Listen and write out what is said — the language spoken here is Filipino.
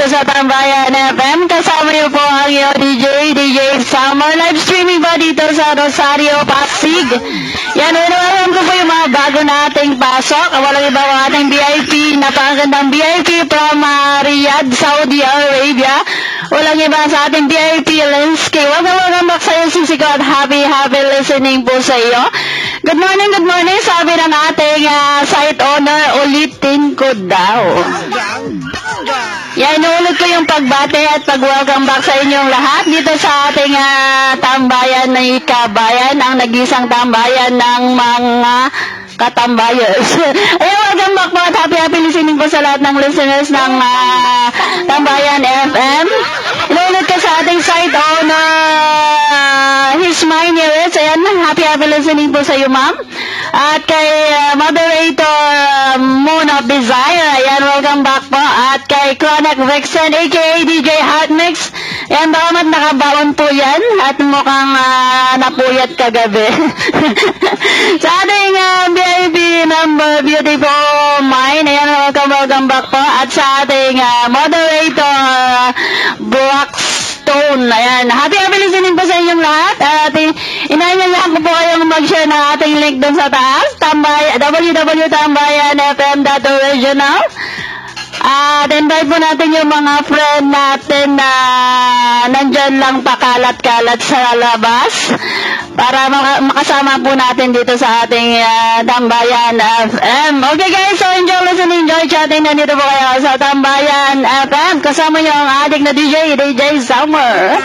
dito sa Tambayan FM. Kasama niyo po ang iyo DJ Summer. Live streaming ba dito sa Rosario, Pasig. Yan, welcome ko po yung mga bago nating pasok. Walang iba ang ating VIP, napakagandang VIP from Riyadh, Saudi Arabia. Walang iba sa ating VIP, Linsky. Welcome back sa iyo, Sisiko, at happy listening po sa iyo. Good morning, sabi ng ating site owner, ulitin ko daw. Yan, inuulit ko yung pagbate at pag-welcome back sa inyong lahat dito sa ating tambayan ng Ikabayan, ang nag-isang tambayan ng mga katambayers. Ayan, welcome back po at happy listening po sa lahat ng listeners ng Tambayan FM. Inuulit ko sa ating site owner, His Miners. Ayan, happy listening po sa iyo, ma'am. At kay moderator Moon of Desire, ayan, welcome back po. At kay Chronic Vixen, aka DJ Hot Mix, ayan, baka nakabaon po yan at mukhang napuyat kagabi. Sa ating VIP number, Beautiful Mind, ayan, welcome back po. At sa ating moderator, Blackstone, ayan, happy listening po sa inyong lahat. At inaanyayahan ko po kayong mag-share ng ating link dun sa taas, www.tambayanfm.original. At invite po natin yung mga friend natin na nandyan lang pakalat-kalat sa labas para makasama po natin dito sa ating Tambayan FM. Okay guys, so enjoy listening, enjoy chatting. Nandito po kayo sa Tambayan FM. Kasama nyo ang ating na DJ Summer.